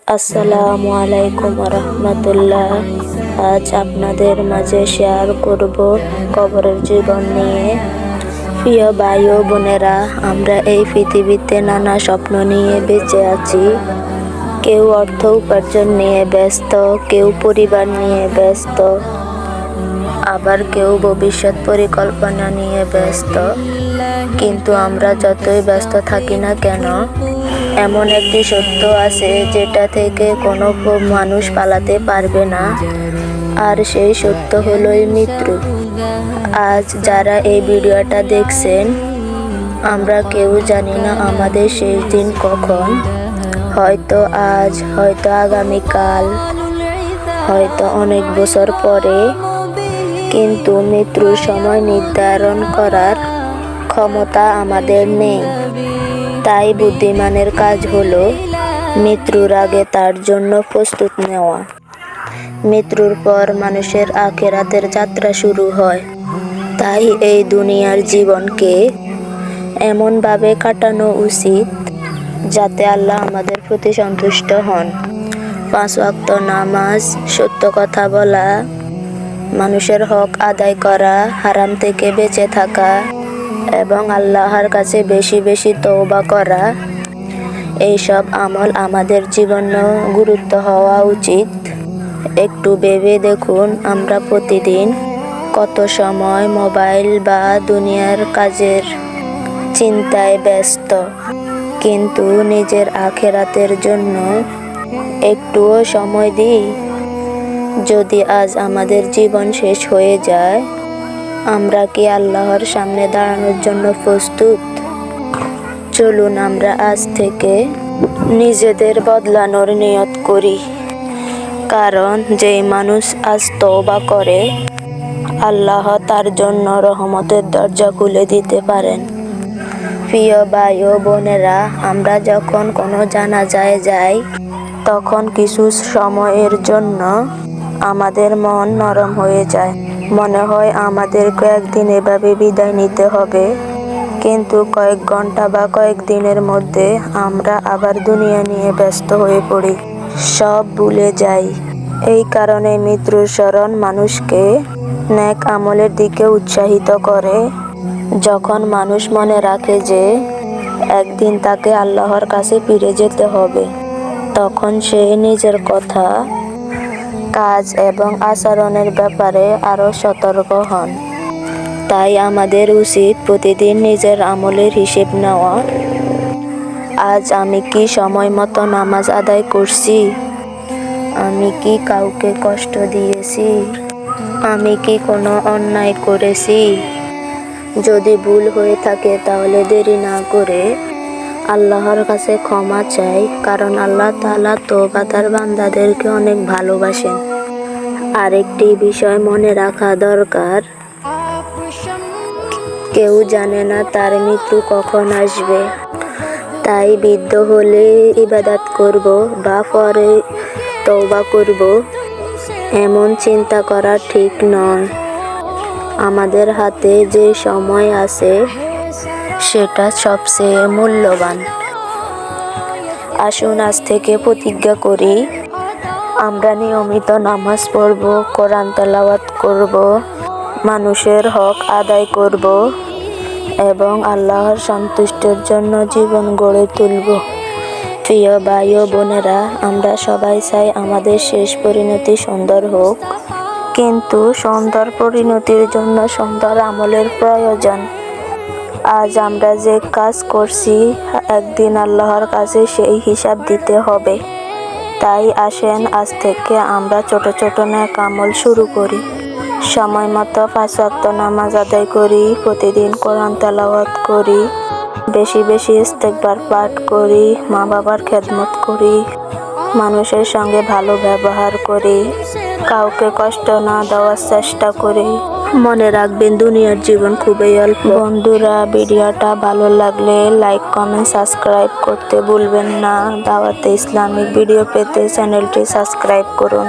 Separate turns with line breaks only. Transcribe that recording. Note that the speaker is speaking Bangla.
আসসালামু আলাইকুম রহমতুল্লাহ। আজ আপনাদের মাঝে শেয়ার করব কবরের জীবন নিয়ে। প্রিয় ভাই ও বোনেরা, আমরা এই পৃথিবীতে নানা স্বপ্ন নিয়ে বেঁচে আছি। কেউ অর্থ উপার্জন নিয়ে ব্যস্ত, কেউ পরিবার নিয়ে ব্যস্ত, আবার কেউ ভবিষ্যৎ পরিকল্পনা নিয়ে ব্যস্ত। কিন্তু আমরা যতই ব্যস্ত থাকি না কেন, এমন একটি সত্য আছে যেটা থেকে কোনো মানুষ পালাতে পারবে না, আর সেই সত্য হলোই মৃত্যু। আজ যারা এই ভিডিওটা দেখছেন, আমরা কেউ জানি না আমাদের শেষ দিন কখন। হয়তো আজ, হয়তো আগামীকাল, হয়তো অনেক বছর পরে। কিন্তু মৃত্যুর সময় নির্ধারণ করার ক্ষমতা আমাদের নেই। তাই বুদ্ধিমানের কাজ হলো মৃত্যুর আগে তার জন্য প্রস্তুত নেওয়া। মৃত্যুর পর মানুষের আখিরাতের যাত্রা শুরু হয়। তাই এই দুনিয়ার জীবনকে এমনভাবে কাটানো উচিত যাতে আল্লাহ আমাদের প্রতি সন্তুষ্ট হন। 5 ওয়াক্ত নামাজ, সত্য কথা বলা, মানুষের হক আদায় করা, হারাম থেকে বেঁচে থাকা এবং আল্লাহর কাছে বেশি বেশি তওবা করা, এইসব আমল আমাদের জীবনে গুরুত্ব হওয়া উচিত। একটু ভেবে দেখুন, আমরা প্রতিদিন কত সময় মোবাইল বা দুনিয়ার কাজের চিন্তায় ব্যস্ত, কিন্তু নিজের আখিরাতের জন্য একটুও সময় দিই? যদি আজ আমাদের জীবন শেষ হয়ে যায়, আমরা কি আল্লাহর সামনে দাঁড়ানোর জন্য প্রস্তুত? চলুন আমরা আজ থেকে নিজেদের বদলানোর নিয়ত করি। কারণ যে মানুষ আজ তওবা করে, আল্লাহ তার জন্য রহমতের দরজা খুলে দিতে পারেন। প্রিয় ভাই ও বোনেরা, আমরা যখন কোনো জানাজায় যাই, তখন কিছু সময়ের জন্য আমাদের মন নরম হয়ে যায়। মনে হয় আমাদের কয়েকদিন এভাবে বিদায় নিতে হবে। কিন্তু কয়েক ঘন্টা বা কয়েকদিনের মধ্যে আমরা আবার দুনিয়া নিয়ে ব্যস্ত হয়ে পড়ি, সব ভুলে যাই। এই কারণে মৃত্যুর স্মরণ মানুষকে নেক আমলের দিকে উৎসাহিত করে। যখন মানুষ মনে রাখে যে একদিন তাকে আল্লাহর কাছে ফিরে যেতে হবে, তখন সে নিজের কথা, কাজ এবং আচরণের ব্যাপারে আরো সতর্ক হন। তাই আমাদের উচিত প্রতিদিন নিজের আমলের হিসেব নেওয়া। আজ আমি কি সময় মতো নামাজ আদায় করছি? আমি কি কাউকে কষ্ট দিয়েছি? আমি কি কোনো অন্যায় করেছি? যদি ভুল হয়ে থাকে তাহলে দেরি না করে আল্লাহর কাছে ক্ষমা চাই, কারণ আল্লাহ তাআলা তওবাদার বান্দাদেরকে অনেক ভালোবাসেন। আরেকটি বিষয় মনে রাখা দরকার, কেউ জানে না তার মৃত্যু কখন আসবে। তাই বৃদ্ধ হলে ইবাদত করব বা পরে তওবা করব, এমন চিন্তা করা ঠিক নয়। আমাদের হাতে যে সময় আছে সেটা সবচেয়ে মূল্যবান। আসুন আজ থেকে প্রতিজ্ঞা করি, আমরা নিয়মিত নামাজ পড়ব, কোরআন তেলাওয়াত করব, মানুষের হক আদায় করব এবং আল্লাহর সন্তুষ্টির জন্য জীবন গড়ে তুলব। প্রিয় ভাই ও বোনেরা, আমরা সবাই চাই আমাদের শেষ পরিণতি সুন্দর হোক, কিন্তু সুন্দর পরিণতির জন্য সুন্দর আমলের প্রয়োজন। আজ আমরা যে কাজ করছি, একদিন আল্লাহর কাছে সেই হিসাব দিতে হবে। তাই আসেন আজ থেকে আমরা ছোট ছোট নেক আমল শুরু করি। সময় মতো 5 ওয়াক্ত নামাজ আদায় করি, প্রতিদিন কোরআন তেলাওয়াত করি, বেশি বেশি ইস্তেগফার পাঠ করি, মা বাবার খেদমত করি, মানুষের সঙ্গে ভালো ব্যবহার করি, কাউকে কষ্ট না দেওয়ার চেষ্টা করি। মনে রাখবেন, দুনিয়ার জীবন খুবই অল্প। বন্ধুরা, ভিডিওটা ভালো লাগলে লাইক, কমেন্ট, সাবস্ক্রাইব করতে ভুলবেন না। দাওয়াতে ইসলামিক ভিডিও পেতে চ্যানেলটি সাবস্ক্রাইব করুন।